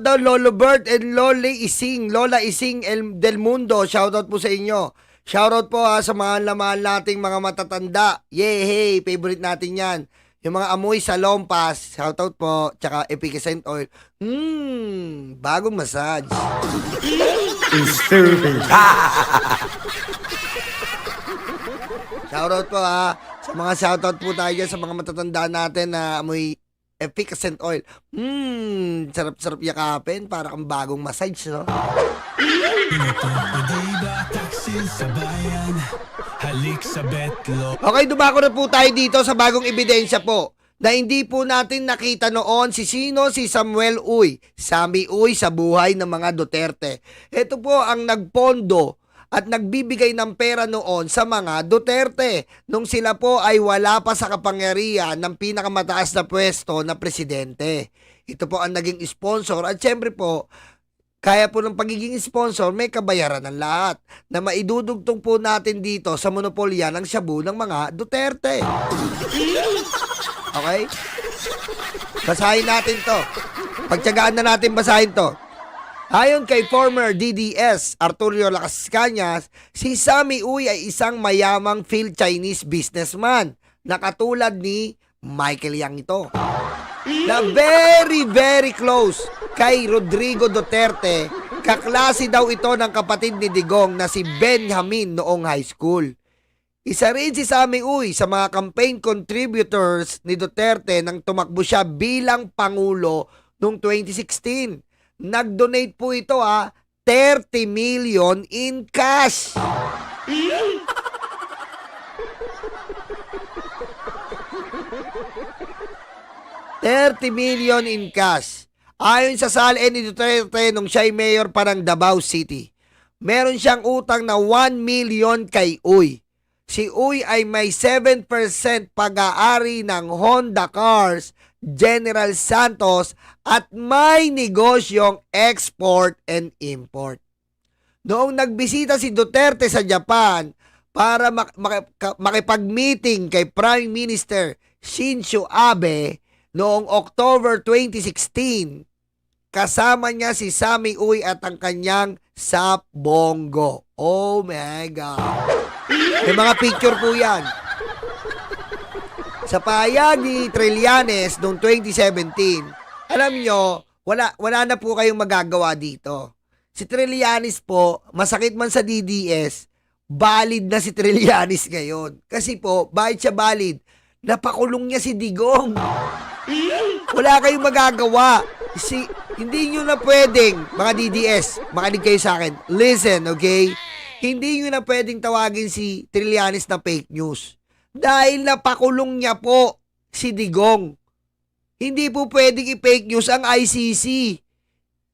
daw Lolo Bert and Lola Ising del Mundo. Shoutout po sa inyo. Shoutout po sa mga laman nating mga matatanda. Yay, favorite natin yan. Yung mga amoy sa lompas, shoutout po. Tsaka efficient oil. Bagong massage. Shoutout po sa mga shoutout po tayo dyan sa mga matatanda natin na amoy efficient oil. Sarap-sarap yakapin. Para kang bagong massage, no? Okay, dumako na po tayo dito sa bagong ebidensya po na hindi po natin nakita noon si Samuel Uy, Sammy Uy sa buhay ng mga Duterte. Ito po ang nagpondo at nagbibigay ng pera noon sa mga Duterte nung sila po ay wala pa sa kapangyarihan ng pinakamataas na pwesto na presidente. Ito po ang naging sponsor at syempre po, kaya po ng pagiging sponsor may kabayaran ng lahat na maidudugtong po natin dito sa monopolya ng shabu ng mga Duterte. Okay? Basahin natin to. Pagtyagaan na natin basahin to. Ayon kay former DDS Arturo Lakas Cañas, si Sammy Uy ay isang mayamang Phil-Chinese businessman na katulad ni Michael Yang ito. Na very very close kay Rodrigo Duterte, kaklase daw ito ng kapatid ni Digong na si Benjamin noong high school. Isa rin si Sammy Uy sa mga campaign contributors ni Duterte nang tumakbo siya bilang Pangulo noong 2016. Nag-donate po ito 30 million in cash. $30 million in cash. Ayon sa salin ni Duterte nung siya ay mayor pa ng Davao City, meron siyang utang na 1 million kay Uy. Si Uy ay may 7% pag-aari ng Honda Cars, General Santos at may negosyong export and import. Noong nagbisita si Duterte sa Japan para makipag-meeting kay Prime Minister Shinzo Abe noong October 2016, kasama niya si Sammy Uy at ang kanyang sapbongo. Oh my God. May mga picture po yan. Sa pahayag ni Trillanes noong 2017, alam nyo, wala na po kayong magagawa dito. Si Trillanes po, masakit man sa DDS, valid na si Trillanes ngayon. Kasi po, bakit siya valid? Napakulong niya si Digong. Wala kayong magagawa. Hindi nyo na pwedeng, mga DDS, makinig kayo sa akin. Listen, okay? Hindi nyo na pwedeng tawagin si Trillanes na fake news. Dahil napakulong niya po si Digong. Hindi po pwedeng i-fake news ang ICC.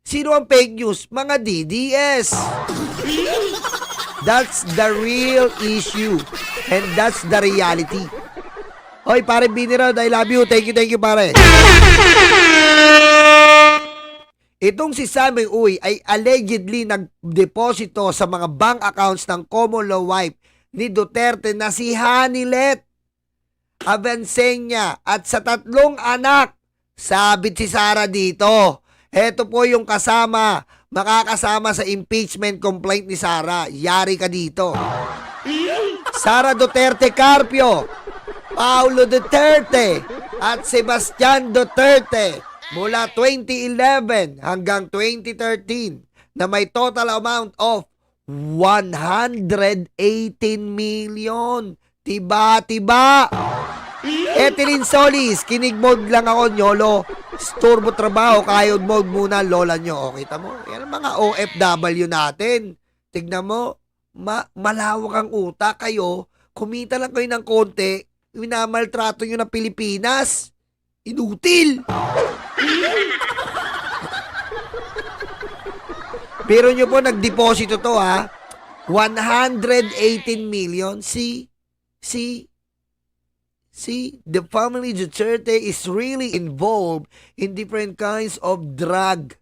Sino ang fake news? Mga DDS. That's the real issue. And that's the reality. Hoy, pare Binirad, I love you. Thank you, pare. Itong si Sammy Uy ay allegedly nagdeposito sa mga bank accounts ng common law wife ni Duterte na si Hanilet Avencenia at sa 3 anak. Sabit si Sara dito. Ito po yung makakasama sa impeachment complaint ni Sara. Yari ka dito. Sara Duterte Carpio, Paulo Duterte at Sebastian Duterte mula 2011 hanggang 2013 na may total amount of 118 million. Tiba. Etheline Solis, kinig mode lang ako, Nyolo. Storbo trabaho, kayod mode muna, lola nyo. O, kita mo? Yan ang mga OFW natin. Tignan mo, malawak ang utak kayo. Kumita lang kayo ng konti, minamaltrato nyo ng Pilipinas. Inutil. Pero nyo po, nagdeposito to 118 million. See, the family Duterte is really involved in different kinds of drugs,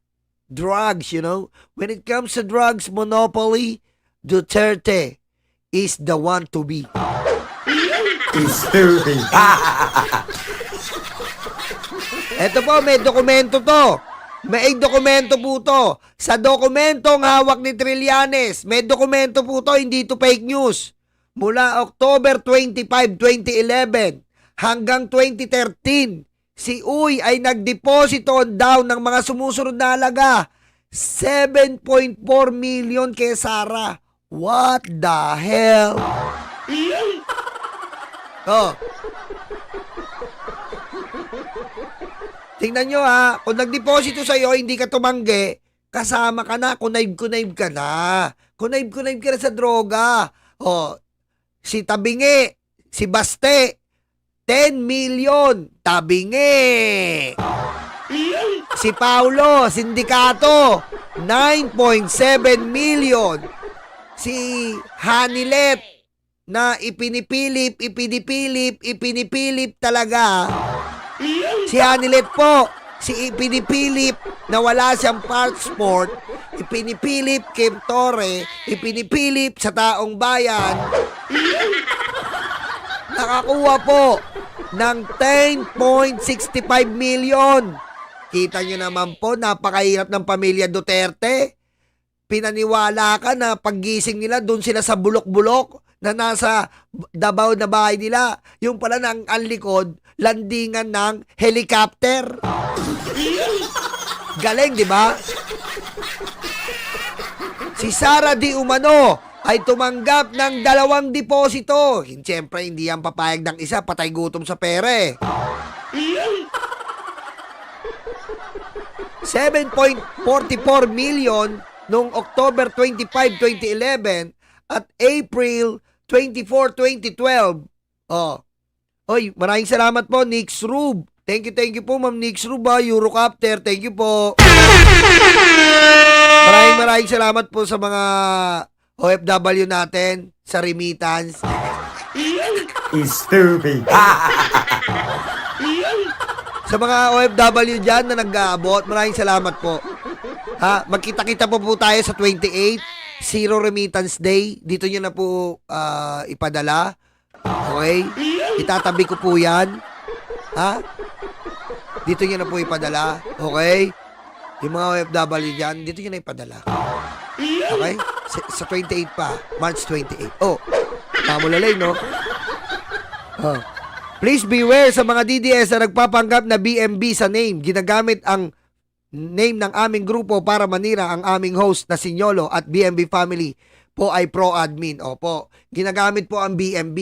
you know. When it comes to drugs monopoly, Duterte is the one to be. Ito po, may dokumento to. May dokumento po to. Sa dokumentong hawak ni Trillanes, may dokumento po to, hindi to fake news. Mula October 25, 2011 hanggang 2013, si Uy ay nagdeposito down ng mga sumusunod na halaga. 7.4 million kay Sara. What the hell? Oh. Tingnan nyo ha, kung nagdeposito sa'yo, hindi ka tumanggi, kasama ka na, kunayb ka na. Kunayb ka na sa droga. Oh, si Tabingi, si Baste, 10 million, Tabingi. Si Paulo, Sindikato, 9.7 million. Si Hanilet, na ipinipilip talaga. Si Hanilet po, si ipinipilip na wala siyang passport, ipinipilip Kim Torre, ipinipilip sa taong bayan, nakakuha po ng 10.65 million. Kita nyo naman po, napakahirap ng pamilya Duterte. Pinaniwala ka na paggising nila, doon sila sa bulok-bulok na nasa Davao na bahay nila. Yung pala ang likod, landingan ng helicopter. Galing, di ba? Si Sara Di Umano ay tumanggap ng 2 deposito. Siyempre, hindi yan papayag ng isa, patay gutom sa pere. 7.44 million noong October 25, 2011 at April 24, 2012. Oh. Oy, maraming salamat po, Nix Rube. Thank you po, Ma'am Nix Rube, Eurocopter. Thank you po. Maraming salamat po sa mga OFW natin sa remittance. Stupid. Sa mga OFW dyan na nag-aabot, maraming salamat po. Ha, magkita-kita po tayo sa 28, Zero Remittance Day. Dito nyo na po ipadala. Okay? Itatabi ko po yan. Ha? Dito nyo na po ipadala. Okay? Yung mga OFW dyan, dito nyo na ipadala. Okay? Sa 28 pa. March 28. Oh, pamulalay, no? Oh. Please beware sa mga DDS na nagpapanggap na BMB sa name. Ginagamit ang name ng aming grupo para manira ang aming host na si Nyolo at BMB family po ay pro-admin. Opo, ginagamit po ang BMB.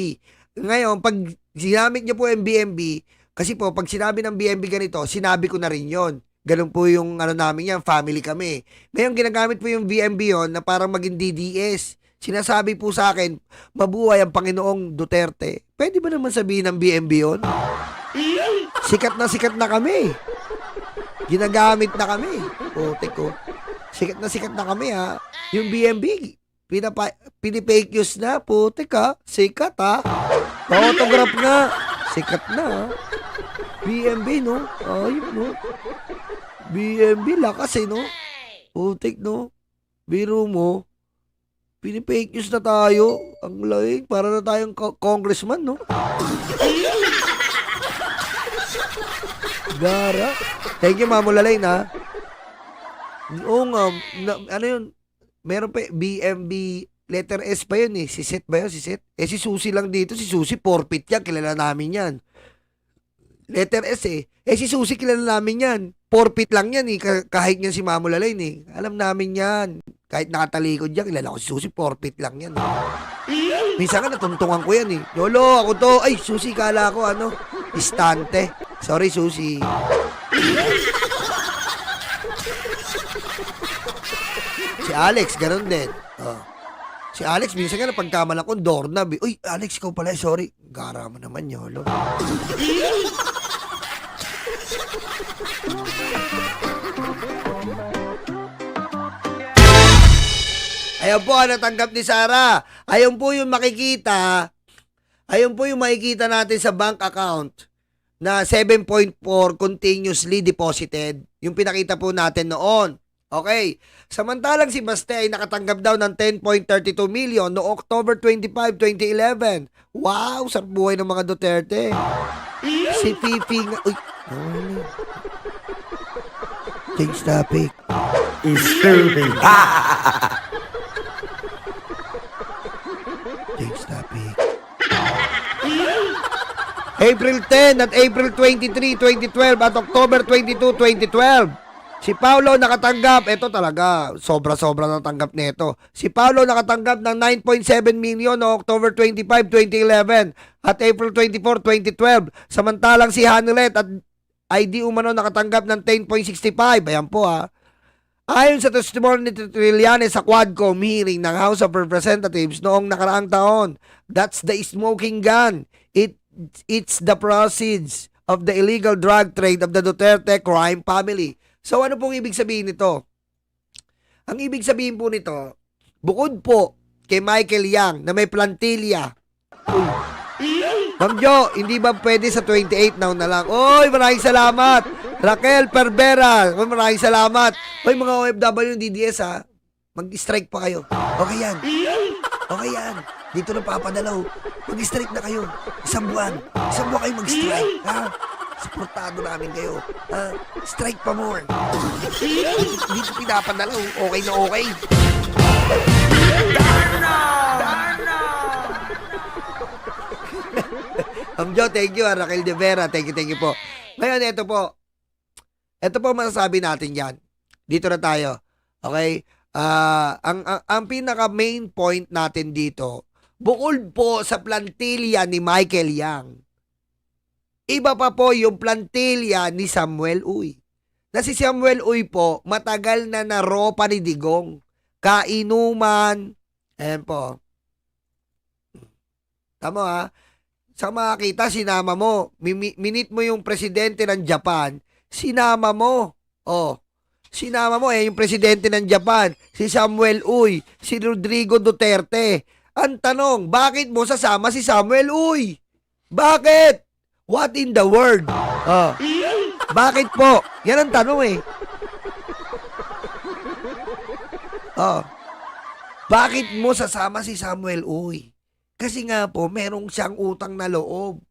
Ngayon, pag ginamit nyo po ang BMB, kasi po, pag sinabi ng BMB ganito, sinabi ko na rin yon. Ganun po yung namin yan, family kami. Ngayon, ginagamit po yung BMB yon na parang maging DDS. Sinasabi po sa akin, mabuhay ang Panginoong Duterte. Pwede ba naman sabihin ng BMB yon? Sikat na kami. Ginagamit na kami. Putik ko. Sikat na kami ha. Yung BMB, pinipake news na. Putik ha. Sikat ha. Autograph na. Sikat na ha. BMB no. Ayun no. BMB lakas no. Putik no. Biro mo. Pinipake news na tayo. Ang laing. Para na tayong congressman no. Gara. Thank you, Mamulalay na. Oo nga, ano yun? Meron pa, BMB, letter S pa yun eh. Si Seth ba yun? Si Seth? Eh, si Susie lang dito. Si Susie, forfeit yan. Kilala namin yan. Letter S eh. Eh, si Susie, kilala namin yan. Forfeit lang yan eh. Kahit yan si Mamulalay eh. Alam namin yan. Kahit nakatalikod yan, kilala ko si Susie, forfeit lang yan. Minsan ka natuntungan ko yan eh. Yolo, ako to. Ay, Susie, kala ko ano. Istante. Sorry, Susie. Si Alex, ganun din. Oh. Si Alex, minsan nga napagkamalan ko, doorknob. Uy, Alex, ikaw pala, sorry. Gara mo naman, Yolo. Ayun po, natanggap ni Sara. Ayun po yung makikita. Ayun po yung makikita natin sa bank account na 7.4 continuously deposited. Yung pinakita po natin noon. Okay. Samantalang si Baste ay nakatanggap daw ng 10.32 million no October 25, 2011. Wow, sarap buhay ng mga Duterte. Si Fifi nga... Uy. Change topic. Stupid. Change topic. April 10 at April 23, 2012 at October 22, 2012. Si Paulo nakatanggap, ito talaga, sobra-sobra natanggap nito. Si Paulo nakatanggap ng 9.7 million no October 25, 2011 at April 24, 2012. Samantalang si Hanilet at ID umano nakatanggap ng 10.65. Ayan po ha. Ayon sa testimony ni Trillanes sa Quadcom hearing ng House of Representatives noong nakaraang taon, that's the smoking gun. It's the proceeds of the illegal drug trade of the Duterte crime family. So ano pong ibig sabihin nito? Ang ibig sabihin po nito, bukod po kay Michael Yang na may plantilla. Ma'am Jo, hindi ba pwede sa 28 now na lang? Oy, maraming salamat. Raquel Perbera, maraming salamat. Oy, mga OFW ng DDS ha, mag-strike pa kayo. Okay yan. Okay yan. Dito na papadalaw. Mag-strike na kayo. Isang buwan. Isang buwan kayo mag-strike. Ha? Suportado namin kayo. Ha? Strike pa more. Dito pinapadalaw. Okay na okay. Jo, thank you. Raquel de Vera, thank you po. Ngayon, ito po. Ito po masasabi natin yan. Dito na tayo. Okay? Ang pinaka main point natin dito, bukod po sa plantilla ni Michael Yang, iba pa po yung plantilla ni Samuel Uy. Na si Samuel Uy po, matagal na naropa ni Digong. Kainuman. Ayan po. Tama ha? Sa makakita, sinama mo. Minit mo yung presidente ng Japan, sinama mo. Oh, sinama mo yung presidente ng Japan, si Samuel Uy, si Rodrigo Duterte. Ang tanong, bakit mo sasama si Samuel Uy? Bakit? What in the world? Oh. Bakit po? Yan ang tanong eh. Oh. Bakit mo sasama si Samuel Uy? Kasi nga po, merong siyang utang na loob.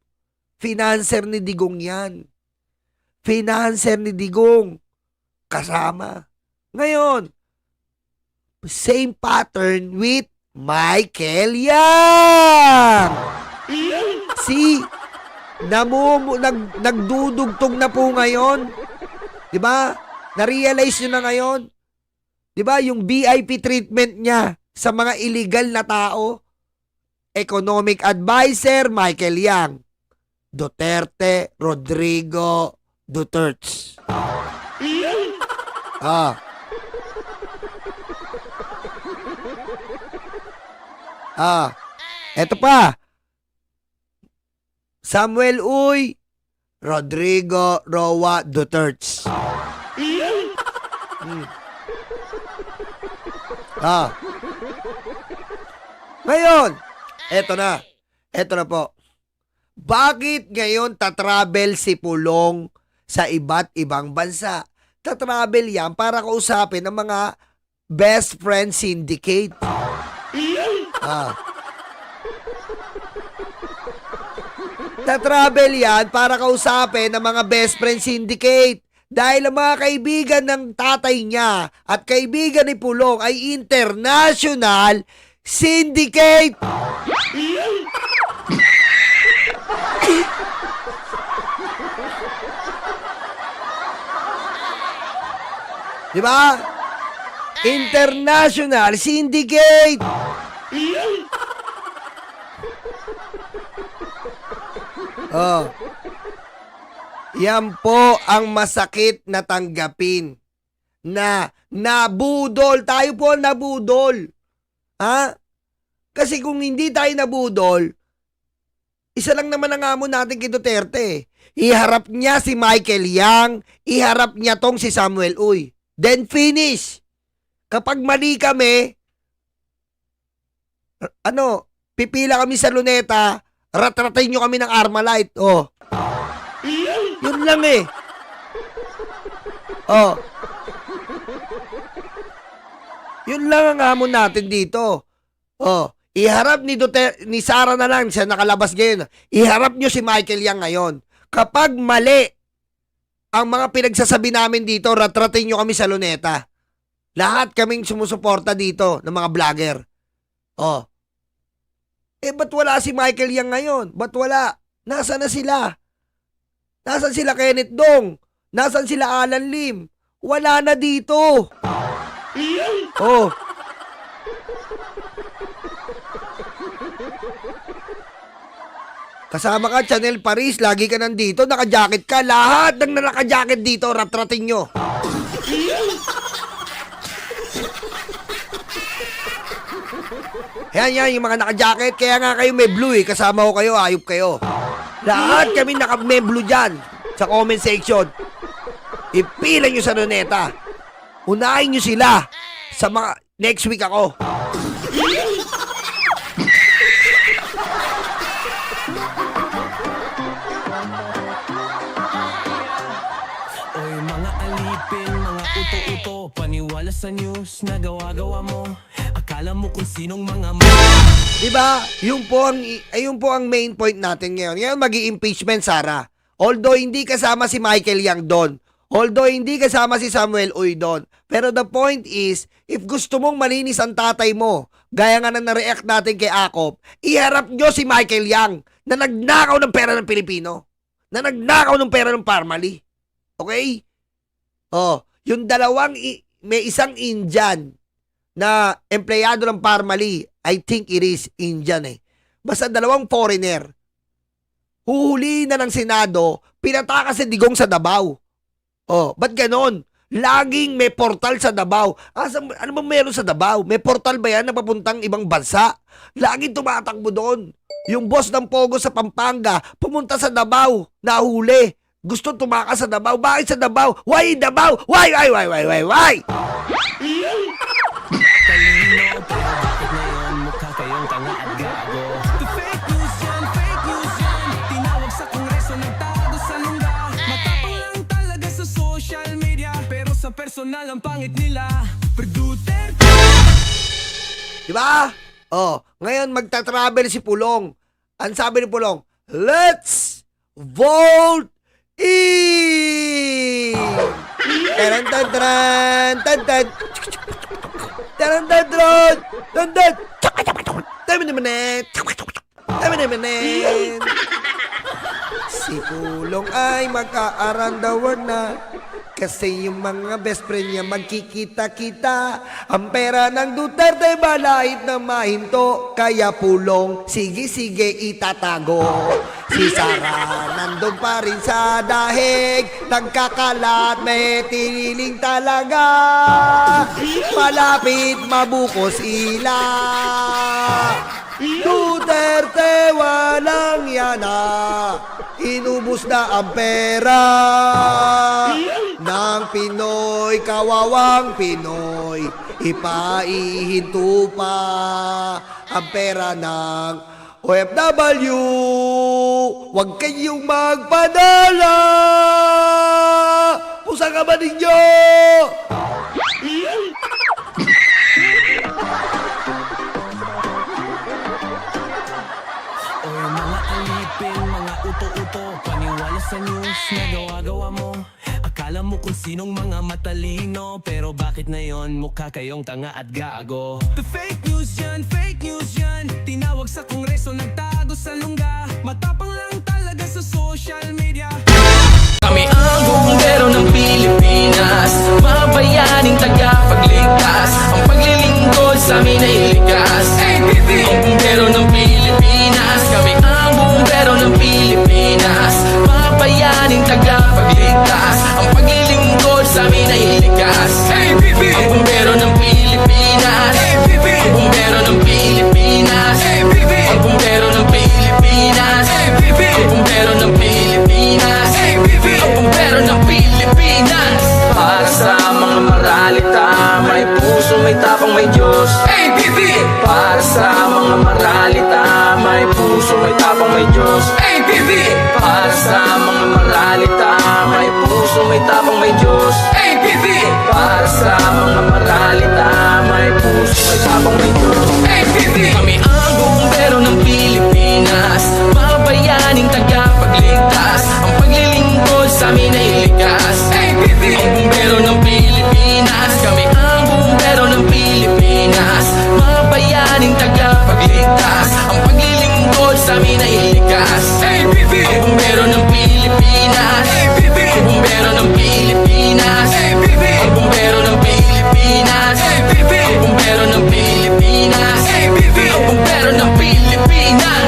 Financer ni Digong yan. Financer ni Digong. Kasama. Ngayon, same pattern with Michael Yang. See, nagdudugtong na po ngayon. 'Di ba? Na-realize nyo na ngayon. 'Di ba yung VIP treatment niya sa mga illegal na tao? Economic advisor, Michael Yang. Duterte, Rodrigo Duterte. Eto pa. Samuel Uy, Rodrigo Roa Duterte. Ngayon, eto na po. Bakit ngayon tatravel si Pulong sa iba't ibang bansa? Tatravel yan para kausapin ng mga best friend syndicate. Tatravel yan para kausapin ng mga best friend syndicate. Dahil ang mga kaibigan ng tatay niya at kaibigan ni Pulong ay international syndicate. Diba? International syndicate. Oh. Yan po ang masakit na tanggapin. Na nabudol. Tayo po nabudol. Ha? Kasi kung hindi tayo nabudol, isa lang naman ang hamon natin kay Duterte. Iharap niya si Michael Yang, iharap niya tong si Samuel Uy. Then finish. Kapag mali kami, pipila kami sa luneta, ratratin nyo kami ng Armalite. Oh. Yun lang eh. Oh. Yun lang ang hamon natin dito. Oh. Iharap ni Duterte, ni Sara na lang, siya nakalabas ngayon. Iharap nyo si Michael Yang ngayon. Kapag mali, ang mga pinagsasabi namin dito, ratratin nyo kami sa Luneta. Lahat kaming sumusuporta dito ng mga vlogger. Oh. Ba't wala si Michael Yang ngayon? Ba't wala? Nasaan na sila? Nasaan sila Kenneth Dong? Nasaan sila Alan Lim? Wala na dito. Oh. Kasama ka, Chanel Paris, lagi ka nandito, naka-jacket ka. Lahat ng naka-jacket dito, ratratin nyo. Yan, yung mga naka-jacket. Kaya nga kayo may blue kasama ko kayo, ayop kayo. Lahat kami may blue dyan sa comment section. Ipila nyo sa Luneta. Unahin nyo sila sa mga next week ako. Oy mga alipin, mga uto-uto, paniwala sa news na gawa-gawa mo. Akala mo kung sinong mga Diba? Yun po ang main point natin ngayon. Ngayon mag-i-impeachment, Sara. Although hindi kasama si Michael Yang doon. Although hindi kasama si Samuel Uy doon. Pero the point is, if gusto mong malinis ang tatay mo, gaya nga na na-react natin kay Akop, iharap nyo si Michael Yang na nagnakaw ng pera ng Pilipino. Na nagnakaw ng pera ng Parmali. Okay? Oh, yung may isang Indian na empleyado ng Parmali, I think it is Indian Basta dalawang foreigner. Huhuli na ng Senado, pinatakas si Digong sa Davao. Oh, ba't ganon? Laging may portal sa Davao. Ano ba meron sa Davao? May portal ba yan na papuntang ibang bansa? Laging tumatakbo doon. Yung boss ng Pogo sa Pampanga, pumunta sa Davao, nahuli. Gusto tumakas sa Davao. Bakit sa Davao? Why Davao? Why? talino, pero bakit ngayon mukha kayong tanga at gago? The fake news yan, tinawag sa kongreso, nagtago sa lungga. Matapang lang talaga sa social media, pero sa personal ang pangit nila. Producer. Diba? Oh, ngayon magta-travel si Pulong. Ang sabi ni Pulong, let's vote in! Taran tan taran tan tan. Taran tan taran tan tan. Si Pulong ay mag-around the world na. Kasi yung mga best friend niya magkikita-kita. Ang pera ng Duterte malait na mahinto. Kaya Pulong, sige itatago. Si Sara nandun pa rin sa dahig. Nagkakalat, may tiniling talaga. Malapit mabukos ila. Duterte walang yana. Inubos na ang pera ng Pinoy, kawawang Pinoy. Ipaihinto pa ang pera ng OFW. Huwag kayong magpadala. Pusa ka ba ninyo? Oy mga alipin, mga uto-uto, paniwala sa news na gawa-gawa mo. Akala mo kung sinong mga matalino, pero bakit ngayon mukha kayong tanga at gago? The fake news yan, tinawag sa kongreso, nagtago sa lungga. Matapang lang talaga sa social media. Kami ang bumbero ng Pilipinas, mga bayaning tagapagligtas. Ang paglilingkod sa amin ay likas. Ang bumbero ng Pilipinas, kami ang bumbero ng Pilipinas, mga bayaning tagapagligtas. Ang paglilingkod sa amin ay likas. Ang bumbero ng Pilipinas, ang bumbero ng Pilipinas, ang bumbero ng Pilipinas, ang bumbero ng Pilipinas, ang bumbero ng Pilipinas. Para sa mga maralita, may puso, may tapang, may Diyos. Para sa mga maralita, may puso, may tapang, may Diyos. Para sa mga maralita, may puso, may tapang, may Diyos. Para sa mga maralita, may puso, may tapang, may Diyos. Kami ang bumbero ng Pilipinas, mga bayaning tagapagligtas. Ang paglilingkod sa amin ay likas. sa amin ay likas. ABB, ang bumbero ng Pilipinas. ABB, ang bumbero ng Pilipinas. ABB, ang bumbero ng Pilipinas. ABB, ang bumbero ng Pilipinas. ABB, ang bumbero ng Pilipinas.